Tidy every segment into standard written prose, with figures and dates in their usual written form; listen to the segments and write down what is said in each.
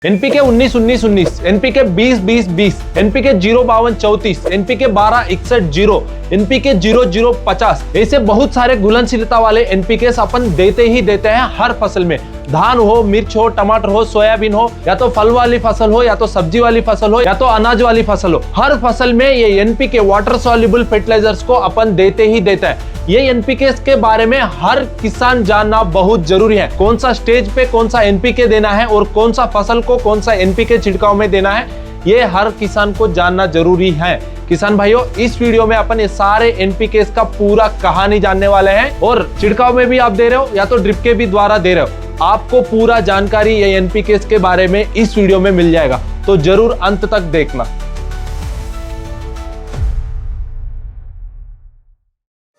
NPK 19-19-19, NPK 20-20-20, NPK 0-52-34, NPK 12-61-0, NPK 0-0-50, ऐसे बहुत सारे घुलनशीलता वाले एनपीके अपन देते ही देते हैं हर फसल में। धान हो, मिर्च हो, टमाटर हो, सोयाबीन हो, या तो फल वाली फसल हो, या तो सब्जी वाली फसल हो, या तो अनाज वाली फसल हो, हर फसल में ये एनपीके वाटर सॉल्युबल फर्टिलाइजर्स को अपन देते ही देते हैं। ये एनपीके के बारे में हर किसान जानना बहुत जरूरी है। कौन सा स्टेज पे कौन सा एनपीके देना है और कौन सा फसल को कौन सा एनपीके छिड़काव में देना है, ये हर किसान को जानना जरूरी है। किसान भाइयों, इस वीडियो में अपन ये सारे एनपीके का पूरा कहानी जानने वाले हैं और छिड़काव में भी आप दे रहे हो या तो ड्रिप के भी द्वारा दे रहे हो, आपको पूरा जानकारी ये एनपीके के बारे में इस वीडियो में मिल जाएगा, तो जरूर अंत तक देखना।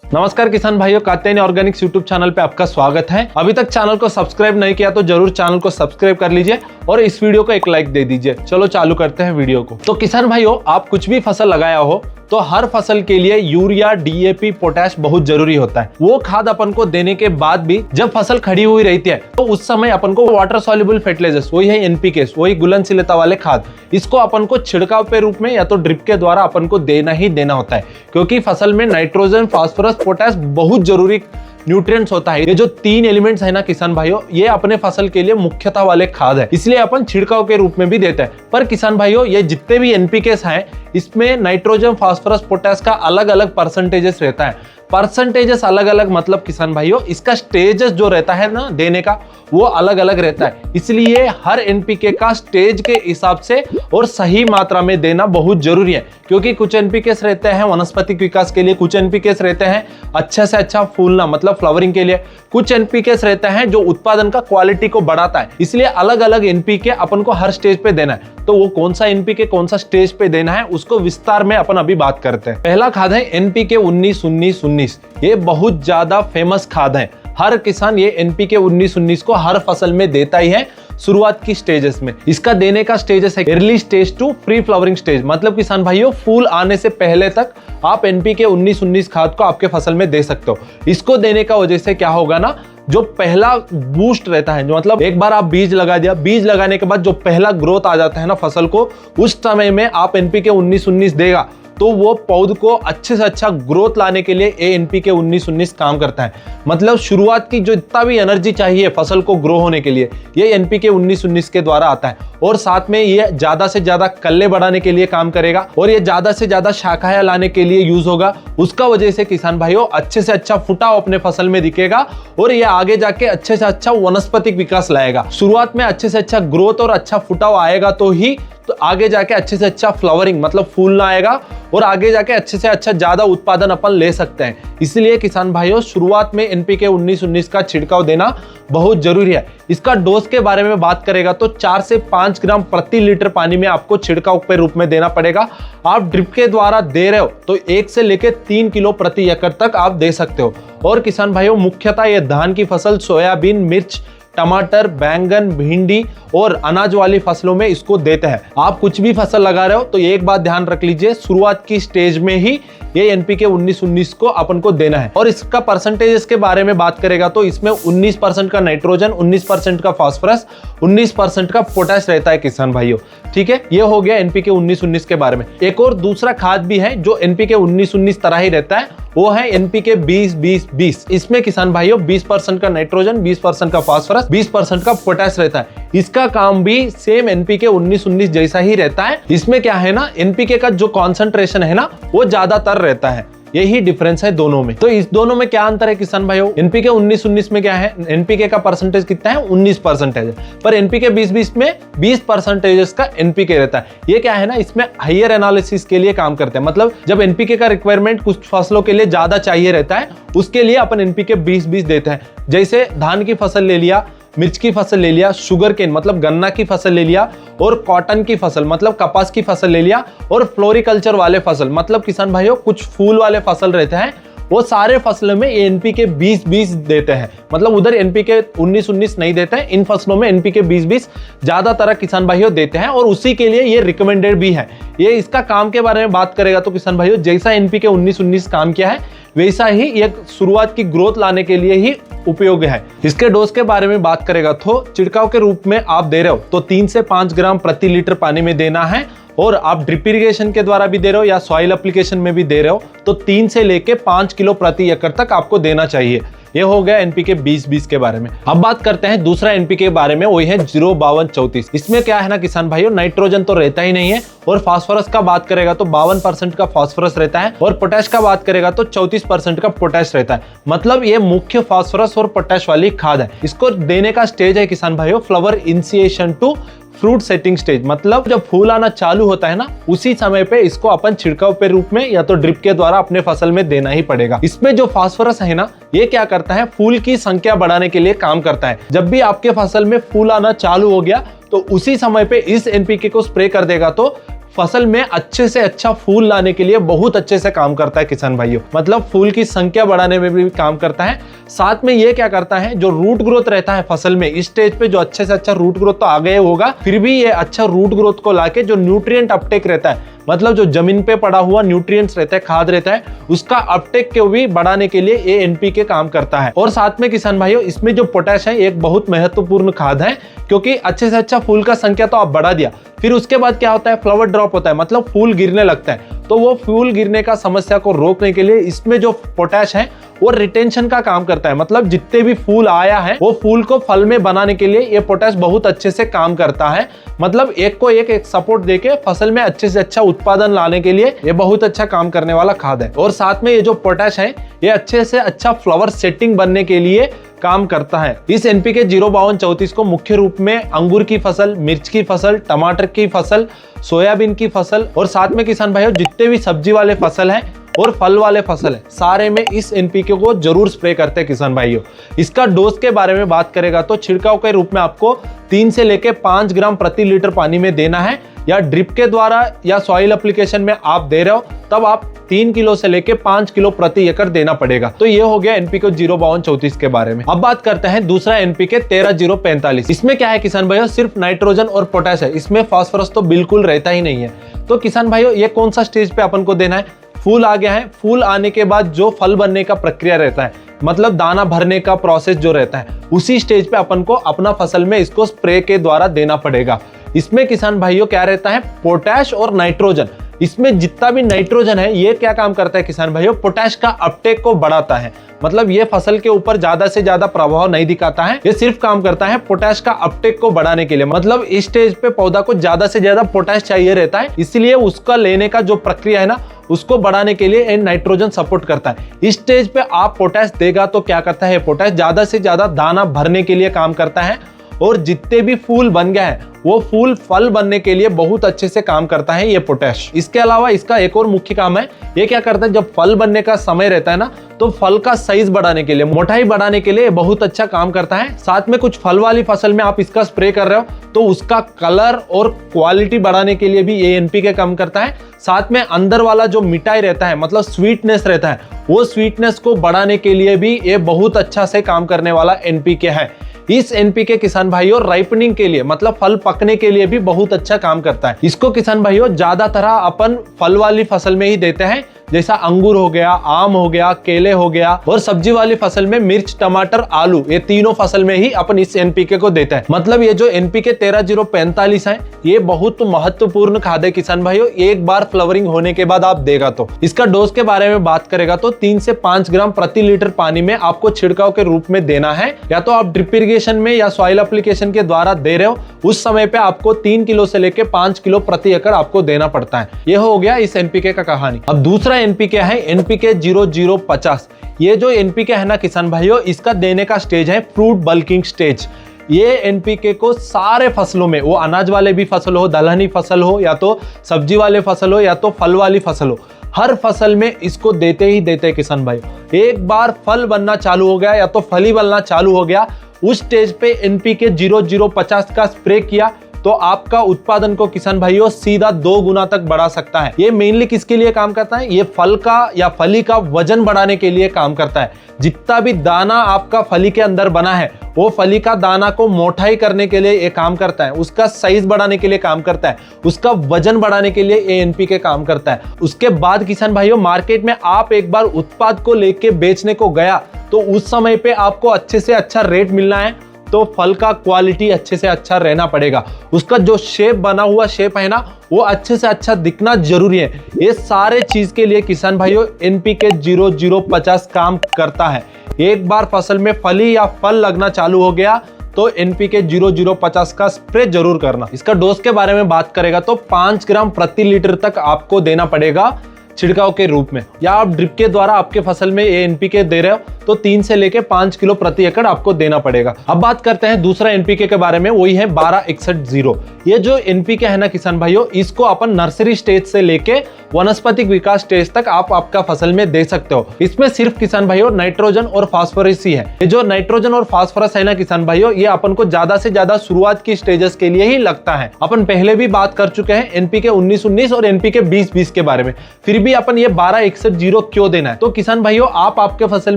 नमस्कार किसान भाइयों, कात्यायनी ऑर्गेनिक्स यूट्यूब चैनल पे आपका स्वागत है। अभी तक चैनल को सब्सक्राइब नहीं किया तो जरूर चैनल को सब्सक्राइब कर लीजिए और इस वीडियो को एक लाइक दे दीजिए। चलो चालू करते हैं वीडियो को। तो किसान भाइयों, आप कुछ भी फसल लगाया हो तो हर फसल के लिए यूरिया, डीएपी, पोटैश बहुत जरूरी होता है। वो खाद अपन को देने के बाद भी जब फसल खड़ी हुई रहती है तो उस समय अपन को वाटर सॉल्युबल फर्टिलाइजर्स, वही है एनपीके, वही घुलनशीलता वाले खाद, इसको अपन को छिड़काव के रूप में या तो ड्रिप के द्वारा अपन को देना ही देना होता है, क्योंकि फसल में नाइट्रोजन, फास्फोरस, पोटैश बहुत जरूरी न्यूट्रिएंट्स होता है। ये जो तीन एलिमेंट्स है ना किसान भाइयों, ये अपने फसल के लिए मुख्यतः वाले खाद है, इसलिए अपन छिड़काव के रूप में भी देते हैं। पर किसान भाइयों, ये जितने भी एनपीकेस हैं, इसमें नाइट्रोजन, फास्फोरस, पोटैश का अलग अलग परसेंटेजेस रहता है। परसेंटेजेस अलग अलग मतलब किसान भाइयों, इसका स्टेजेस जो रहता है ना देने का, वो अलग अलग रहता है। इसलिए हर एनपीके का स्टेज के हिसाब से और सही मात्रा में देना बहुत जरूरी है, क्योंकि कुछ एनपीकेस रहते हैं वनस्पतिक विकास के लिए, कुछ एनपीकेस रहते हैं अच्छे से अच्छा फूलना मतलब फ्लावरिंग के लिए, कुछ एनपीकेस रहते हैं जो उत्पादन का क्वालिटी को बढ़ाता है। इसलिए अलग अलग एनपीके अपन को हर स्टेज पे देना है। तो वो कौन सा एनपीके कौन सा स्टेज पे देना है, उसको विस्तार में अपन अभी बात करते हैं। पहला खाद है एनपीके 19-19-19। ये बहुत ज्यादा फेमस खाद है। हर किसान ये एनपीके 19-19 को हर फसल में देता ही है शुरुआत की स्टेजेस में। इसका देने का स्टेजेस है early stage to pre flowering stage, मतलब किसान भाइयों फूल आने से पहले तक आप एनपीके 19-19 खाद को आपके फसल में दे सकते हो। इसको देने का वजह से क्या होगा ना, जो पहला बूस्ट रहता है, जो मतलब एक बार आप बीज लगा दिया, बीज लगाने के बाद जो पहला ग्रोथ आ जाता है ना फसल को, उस समय में आप एनपीके 19-19 देगा तो वो पौध को अच्छे से अच्छा ग्रोथ लाने के लिए ये एनपीके 19-19 काम करता है। मतलब शुरुआत की जो इतना भी एनर्जी चाहिए फसल को ग्रो होने के लिए, ये एनपीके 19-19 के द्वारा आता है। और साथ में ये ज्यादा से ज्यादा कल्ले बढ़ाने के लिए काम करेगा और ये ज्यादा से ज्यादा शाखाएं लाने के लिए यूज होगा। उसका वजह से किसान भाइयों अच्छे से अच्छा फुटाव अपने फसल में दिखेगा और ये आगे जाके अच्छे से अच्छा वनस्पतिक विकास लाएगा। शुरुआत में अच्छे से अच्छा ग्रोथ और अच्छा फुटाव आएगा तो ही तो आगे जाके अच्छे से अच्छा फ्लावरिंग मतलब फूलना आएगा और आगे जाके अच्छे से अच्छा ज्यादा उत्पादन अपन ले सकते हैं। इसलिए किसान भाइयों, शुरुआत में एनपीके 19-19 का छिड़काव देना बहुत जरूरी है। इसका डोज के बारे में बात करेगा तो 4 से 5 ग्राम प्रति लीटर पानी में आपको छिड़काव के रूप में देना पड़ेगा। आप ड्रिप के द्वारा दे रहे हो तो 1 से लेकर 3 किलो प्रति एकड़ तक आप दे सकते हो। और किसान भाइयों, मुख्यतः ये धान की फसल, सोयाबीन, मिर्च, टमाटर, बैंगन, भिंडी और अनाज वाली फसलों में इसको देते हैं। आप कुछ भी फसल लगा रहे हो तो एक बात ध्यान रख लीजिए, शुरुआत की स्टेज में ही ये एनपीके 19-19 को अपन को देना है। और इसका परसेंटेजेस के बारे में बात करेगा तो इसमें 19% का नाइट्रोजन, 19% का फास्फोरस, 19% का पोटैश रहता है किसान भाइयों। ठीक है, ये हो गया एनपीके 19-19 के बारे में। एक और दूसरा खाद भी है जो एनपीके 19-19 तरह ही रहता है, वो है एनपीके 20-20-20। इसमें किसान भाइयों 20% का नाइट्रोजन, 20% का फास्फोरस, 20% का पोटैश रहता है। इसका काम भी सेम एनपीके 19-19 जैसा ही रहता है। इसमें क्या है ना, एनपीके का जो कॉन्सेंट्रेशन है ना, वो ज्यादातर रहता है। यही डिफरेंस है दोनों में। तो इस दोनों में क्या अंतर है किसान भाइयों? एनपीके 19-19 में क्या है, एनपीके का परसेंटेज कितना है, 19% है, पर एनपीके 20-20 में 20% का एनपीके रहता है। ये क्या है ना, इसमें हायर एनालिसिस के लिए काम करते हैं। मतलब जब एनपीके का रिक्वायरमेंट कुछ फसलों के लिए ज्यादा चाहिए रहता है, उसके लिए अपन एनपीके 20-20 देते हैं। जैसे धान की फसल ले लिया, मिर्च की फसल ले लिया, शुगर केन मतलब गन्ना की फसल ले लिया, और कॉटन की फसल मतलब कपास की फसल ले लिया, और फ्लोरिकल्चर वाले फसल मतलब किसान भाइयों कुछ फूल वाले फसल रहते हैं, वो सारे फसलों में एनपीके 20-20 देते हैं। मतलब उधर एनपीके 19-19 नहीं देते हैं, इन फसलों में एनपीके 20-20 ज्यादातर किसान भाइयों देते हैं और उसी के लिए ये रिकमेंडेड भी है। ये इसका काम के बारे में बात करेगा तो किसान भाइयों जैसा एनपीके 19-19 काम किया है वैसा ही ये शुरुआत की ग्रोथ लाने के लिए ही उपयोग है। इसके डोज के बारे में बात करेगा तो छिड़काव के रूप में आप दे रहे हो तो 3 से 5 ग्राम प्रति लीटर पानी में देना है, और आप ड्रिप इरिगेशन के द्वारा भी दे रहे हो या सॉइल एप्लीकेशन में भी दे रहे हो तो 3 से लेके 5 किलो प्रति एकड़ तक आपको देना चाहिए। ये हो गया एनपीके 20-20 के बारे में। अब बात करते हैं दूसरा एनपीके के बारे में, वही है 052-34। इसमें क्या है ना किसान भाइयों, नाइट्रोजन तो रहता ही नहीं है, और फास्फोरस का बात करेगा तो 52% का फास्फोरस रहता है, और पोटैश का बात करेगा तो 34% का पोटैश रहता है। मतलब ये मुख्य फास्फोरस और पोटैश वाली खाद है। इसको देने का स्टेज है किसान भाइयों flower initiation to fruit setting stage. मतलब जब फूल आना चालू होता है ना उसी समय पे इसको अपन छिड़काव के रूप में या तो ड्रिप के द्वारा अपने फसल में देना ही पड़ेगा। इसमें जो फास्फोरस है ना ये क्या करता है, फूल की संख्या बढ़ाने के लिए काम करता है। जब भी आपके फसल में फूल आना चालू हो गया तो उसी समय पे इस एनपीके को स्प्रे कर देगा तो फसल में अच्छे से अच्छा फूल लाने के लिए बहुत अच्छे से काम करता है किसान भाइयों। मतलब फूल की संख्या बढ़ाने में भी काम करता है। साथ में ये क्या करता है, जो रूट ग्रोथ रहता है फसल में इस स्टेज पे जो अच्छे से अच्छा रूट ग्रोथ तो आ गया होगा, फिर भी ये अच्छा रूट ग्रोथ को लाके जो न्यूट्रिएंट अपटेक रहता है, मतलब जो जमीन पे पड़ा हुआ न्यूट्रिएंट्स रहता है, खाद रहता है, उसका अपटेक को भी बढ़ाने के लिए ये एनपीके काम करता है। और साथ में किसान भाइयों इसमें जो पोटैश है एक बहुत महत्वपूर्ण खाद है, क्योंकि अच्छे से अच्छा फूल का संख्या तो आप बढ़ा दिया, फिर उसके बाद क्या होता है, फ्लावर ड्रॉप होता है, मतलब फूल गिरने लगता है। तो वो फूल गिरने का समस्या को रोकने के लिए इसमें जो पोटैश है वो रिटेंशन का काम करता है। मतलब जितने भी फूल आया है वो फूल को फल में बनाने के लिए ये पोटैश बहुत अच्छे से काम करता है। मतलब एक को एक सपोर्ट देके फसल में अच्छे से अच्छा उत्पादन लाने के लिए ये बहुत अच्छा काम करने वाला खाद है। और साथ में ये जो पोटैश है ये अच्छे से अच्छा फ्लावर सेटिंग बनने के लिए काम करता है। इस एनपीके 052-34 को मुख्य रूप में अंगूर की फसल, मिर्च की फसल, टमाटर की फसल, सोयाबीन की फसल और साथ में किसान भाइयों जितने भी सब्जी वाले फसल हैं और फल वाले फसल है सारे में इस एनपीके को जरूर स्प्रे करते हैं किसान भाइयों। इसका डोज के बारे में बात करेगा तो छिड़काव के रूप में आपको 3 से लेके 5 ग्राम प्रति लीटर पानी में देना है, या ड्रिप के द्वारा या सॉइल एप्लीकेशन में आप दे रहे हो तब आप 3 किलो से लेके 5 किलो प्रति एकड़ देना पड़ेगा। तो ये हो गया एनपीके 052-34 के बारे में। अब बात करते हैं दूसरा एनपीके 13-0-45। इसमें क्या है किसान भाइयों, सिर्फ नाइट्रोजन और पोटैश है, इसमें फास्फोरस तो बिल्कुल रहता ही नहीं है। तो किसान भाइयों ये कौन सा स्टेज पे अपन को देना है, फूल आ गया है, फूल आने के बाद जो फल बनने का प्रक्रिया रहता है, मतलब दाना भरने का प्रोसेस जो रहता है, उसी स्टेज पे अपन को अपना फसल में इसको स्प्रे के द्वारा देना पड़ेगा। इसमें किसान भाइयों क्या रहता है, पोटैश और नाइट्रोजन। इसमें जितना भी नाइट्रोजन है ये क्या काम करता है किसान भाइयों, पोटैश का अपटेक को बढ़ाता है। मतलब ये फसल के ऊपर ज्यादा से ज्यादा प्रभाव नहीं दिखाता है, ये सिर्फ काम करता है पोटैश का अपटेक को बढ़ाने के लिए। मतलब इस स्टेज पे पौधा को ज्यादा से ज्यादा पोटैश चाहिए रहता है, इसलिए उसका लेने का जो प्रक्रिया है ना उसको बढ़ाने के लिए नाइट्रोजन सपोर्ट करता है। इस स्टेज पे आप पोटैश देगा तो क्या करता है, पोटैश ज्यादा से ज्यादा दाना भरने के लिए काम करता है, और जितने भी फूल बन गए हैं वो फूल फल बनने के लिए बहुत अच्छे से काम करता है ये पोटैश। इसके अलावा इसका एक और मुख्य काम है, ये क्या करता है, जब फल बनने का समय रहता है ना तो फल का साइज बढ़ाने के लिए, मोटाई बढ़ाने के लिए बहुत अच्छा काम करता है। साथ में कुछ फल वाली फसल में आप इसका स्प्रे कर रहे हो तो उसका कलर और क्वालिटी बढ़ाने के लिए भी ये एनपीके काम करता है। साथ में अंदर वाला जो मिठाई रहता है, मतलब स्वीटनेस रहता है, वो स्वीटनेस को बढ़ाने के लिए भी ये बहुत अच्छा से काम करने वाला एनपीके है। इस एनपीके किसान भाइयों राइपनिंग के लिए, मतलब फल पकने के लिए भी बहुत अच्छा काम करता है। इसको किसान भाइयों ज्यादातर अपन फल वाली फसल में ही देते हैं, जैसा अंगूर हो गया, आम हो गया, केले हो गया, और सब्जी वाली फसल में मिर्च, टमाटर, आलू, ये तीनों फसल में ही अपन इस एनपीके को देते हैं। मतलब ये जो एनपीके 13-0-45 है ये बहुत महत्वपूर्ण खाद है किसान भाइयों। एक बार फ्लावरिंग होने के बाद आप देगा तो इसका डोज के बारे में बात करेगा तो 3 से 5 ग्राम प्रति लीटर पानी में आपको छिड़काव के रूप में देना है, या तो आप ड्रिप इरिगेशन में या सॉइल एप्लीकेशन के द्वारा दे रहे हो उस समय पे आपको 3 किलो से लेके 5 किलो प्रति एकड़ आपको देना पड़ता है। ये हो गया इस एनपीके का कहानी। अब दूसरा एनपीके है एनपीके 0050। ये जो एनपीके है ना किसान भाइयों, इसका देने का स्टेज है फ्रूट बल्किंग स्टेज। ये एनपीके को सारे फसलों में, वो अनाज वाले भी फसल हो, दलहनी फसल हो, या तो सब्जी वाले फसल हो, या तो फल वाली फसल हो, हर फसल में इसको देते ही देते किसान भाई। एक बार फल बनना चालू हो गया या तो फली बनना चालू हो गया, उस स्टेज पे एनपीके 0050 का स्प्रे किया, तो आपका उत्पादन को किसान भाइयों सीधा 2 गुना तक बढ़ा सकता है। ये मेनली किसके लिए काम करता है? ये फल का या फली का वजन बढ़ाने के लिए काम करता है। जितना भी दाना आपका फली के अंदर बना है वो फली का दाना को मोटाई करने के लिए ये काम करता है, उसका साइज बढ़ाने के लिए काम करता है, उसका वजन बढ़ाने के लिए ये एनपीके काम करता है। उसके बाद किसान भाइयों मार्केट में आप एक बार उत्पाद को लेके बेचने को गया तो उस समय पे आपको अच्छे से अच्छा रेट मिलना है, तो फल का क्वालिटी अच्छे से अच्छा रहना पड़ेगा, उसका जो शेप बना हुआ शेप है ना वो अच्छे से अच्छा दिखना जरूरी है। ये सारे चीज के लिए किसान भाइयों एनपीके 0050 काम करता है। एक बार फसल में फली या फल लगना चालू हो गया तो एनपीके 0050 का स्प्रे जरूर करना। इसका डोज के बारे में बात करेगा तो 5 ग्राम प्रति लीटर तक आपको देना पड़ेगा छिड़काव के रूप में, या आप ड्रिप के द्वारा आपके फसल में ये एनपीके दे रहे हो तो 3 से लेके 5 किलो प्रति एकड़ आपको देना पड़ेगा। अब बात करते हैं दूसरा एनपीके के बारे में, वही है 1261-0। ये जो एनपीके है ना किसान भाइयों, इसको अपन नर्सरी स्टेज से लेके वनस्पतिक विकास स्टेज तक आप आपका फसल में दे सकते हो। इसमें सिर्फ किसान भाइयों नाइट्रोजन और फास्फोरस ही है। ये जो नाइट्रोजन और फास्फोरस है ना किसान भाइयों, ये अपन को ज्यादा से ज्यादा शुरुआत की स्टेजेस के लिए ही लगता है। अपन पहले भी बात कर चुके हैं एनपीके 19-19 और एनपीके 20-20 के बारे में, फिर भी अपन ये 1261-0 क्यों देना है? तो किसान भाइयों आप आपके फसल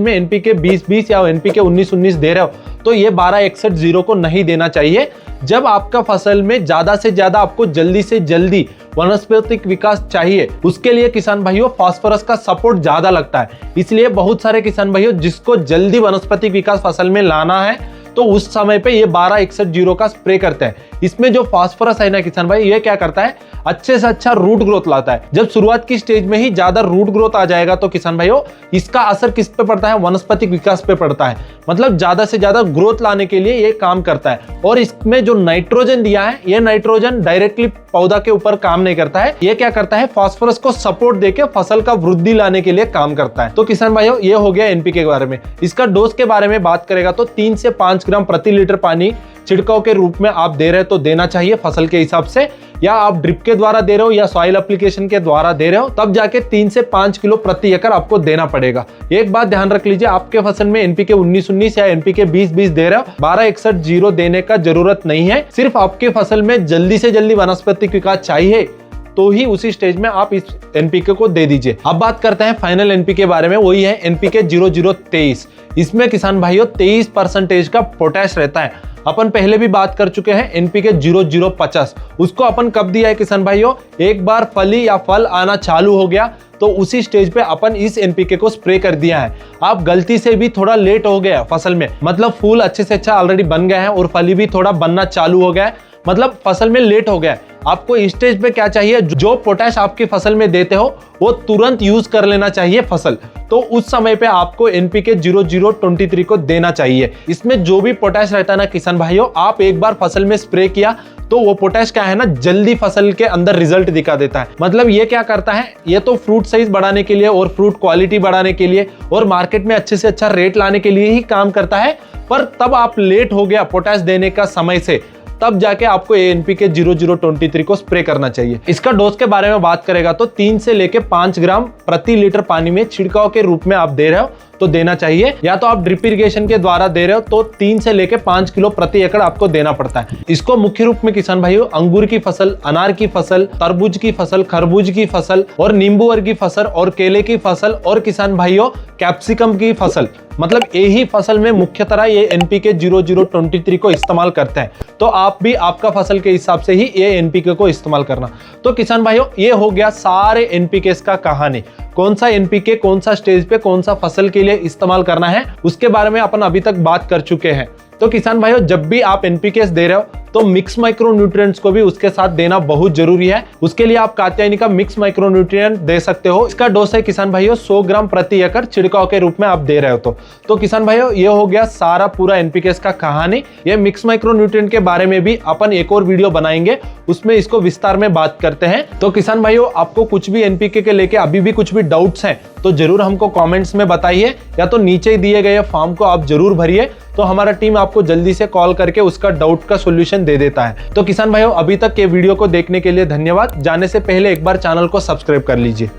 में एनपीके 20-20 या एनपीके 19-19 दे रहे हो तो ये 1261-0 को नहीं देना चाहिए। जब आपका फसल में ज्यादा से ज्यादा आपको जल्दी से जल्दी वनस्पतिक विकास चाहिए, उसके लिए किसान भाइयों फास्फोरस का सपोर्ट ज्यादा लगता है। इसलिए बहुत सारे किसान भाइयों जिसको जल्दी वनस्पतिक विकास फसल में लाना है तो उस समय पे ये 1261-0 का स्प्रे करते हैं। इसमें जो फास्फोरस है ना किसान भाई, ये क्या करता है? अच्छे से अच्छा रूट ग्रोथ लाता है। जब शुरुआत की स्टेज में ही ज्यादा रूट ग्रोथ आ जाएगा तो किसान भाइयों इसका असर किस पे पड़ता है? वनस्पतिक विकास पे पड़ता है। मतलब ज्यादा से ज्यादा ग्रोथ लाने के लिए ये काम करता है। और इसमें जो नाइट्रोजन दिया है, ये नाइट्रोजन डायरेक्टली पौधा के ऊपर काम नहीं करता है, ये क्या करता है? फास्फोरस को सपोर्ट देके फसल का वृद्धि लाने के लिए काम करता है। तो किसान भाइयों ये हो गया एनपीके के बारे में। इसका डोज के बारे में बात करेगा तो 3 से 5 ग्राम प्रति लीटर पानी छिड़काव के रूप में आप दे रहे हो तो देना चाहिए फसल के हिसाब से, या आप ड्रिप के द्वारा दे रहे हो या सॉइल एप्लीकेशन के द्वारा दे रहे हो तब जाके 3 से 5 किलो प्रति एकड़ आपको देना पड़ेगा। एक बात ध्यान रख लीजिए, आपके फसल में एनपीके 19-19 या एनपीके 20-20 दे रहे हो, 1261-0 देने का जरूरत नहीं है। सिर्फ आपके फसल में जल्दी से जल्दी वनस्पतिक विकास चाहिए तो ही उसी स्टेज में आप इस एनपीके को दे दीजिए। अब बात करते हैं फाइनल एनपीके के बारे में, वही है एनपीके 0023। इसमें किसान भाइयों 23% का पोटैश रहता है। अपन पहले भी बात कर चुके हैं एनपीके 0050, उसको अपन कब दिया है किसान भाइयों? एक बार फली या फल आना चालू हो गया तो उसी स्टेज पे अपन इस एनपीके को स्प्रे कर दिया है। आप गलती से भी थोड़ा लेट हो गया फसल में, मतलब फूल अच्छे से अच्छा ऑलरेडी बन गया है और फली भी थोड़ा बनना चालू हो गया है, मतलब फसल में लेट हो गया है। आपको इस स्टेज पे क्या चाहिए? जो पोटैश आपकी फसल में देते हो वो तुरंत यूज कर लेना चाहिए फसल। तो उस समय पे आपको एनपीके 0023 को देना चाहिए। इसमें जो भी पोटैश रहता है ना किसान भाइयों, आप एक बार फसल में स्प्रे किया तो वो पोटैश क्या है ना, जल्दी फसल के अंदर रिजल्ट दिखा देता है। मतलब ये क्या करता है? ये तो फ्रूट साइज बढ़ाने के लिए और फ्रूट क्वालिटी बढ़ाने के लिए और मार्केट में अच्छे से अच्छा रेट लाने के लिए ही काम करता है। पर तब आप लेट हो गया पोटैश देने का समय से, तब जाके आपको एनपीके 0023 को स्प्रे करना चाहिए। इसका डोज के बारे में बात करेगा तो 3 से लेके 5 ग्राम प्रति लीटर पानी में छिड़काव के रूप में आप दे रहे हो तो देना चाहिए, या तो आप ड्रिप इरिगेशन के द्वारा दे रहे हो तो 3 से लेके 5 किलो प्रति एकड़ आपको देना पड़ता है। इसको मुख्य रूप में किसान भाइयों अंगूर की फसल, अनार की फसल, तरबूज की फसल, खरबूज की फसल और नींबू वर्गी फसल और केले की फसल और किसान भाइयों कैप्सिकम की फसल, मतलब यही फसल में मुख्य तरह ये एनपीके 0023 को इस्तेमाल करते हैं। तो आप भी आपका फसल के हिसाब से ही ये एनपीके को इस्तेमाल करना। तो किसान भाइयों ये हो गया सारे एनपीके का कहानी। कौन सा एनपीके कौन सा स्टेज पे कौन सा फसल के लिए इस्तेमाल करना है उसके बारे में अपन अभी तक बात कर चुके हैं। तो किसान भाइयों जब भी आप एनपीके दे रहे हो तो मिक्स माइक्रोन्यूट्रिएंट्स को भी उसके साथ देना बहुत जरूरी है। उसके लिए आप कात्यायनी का मिक्स माइक्रोन्यूट्रिएंट दे सकते हो। इसका डोज है किसान भाइयों 100 ग्राम प्रति एकड़ छिड़काव के रूप में आप दे रहे हो। तो किसान भाइयों ये हो गया सारा पूरा एनपीके का कहानी। ये मिक्स माइक्रोन्यूट्रिएंट के बारे में भी अपन एक और वीडियो बनाएंगे, उसमें इसको विस्तार में बात करते हैं। तो किसान भाइयों आपको कुछ भी एनपीके के लेके अभी भी कुछ भी डाउट्स हैं तो जरूर हमको कमेंट्स में बताइए, या तो नीचे दिए गए फॉर्म को आप जरूर भरिए, तो हमारा टीम आपको जल्दी से कॉल करके उसका डाउट का सॉल्यूशन दे देता है। तो किसान भाइयों अभी तक के वीडियो को देखने के लिए धन्यवाद। जाने से पहले एक बार चैनल को सब्सक्राइब कर लीजिए।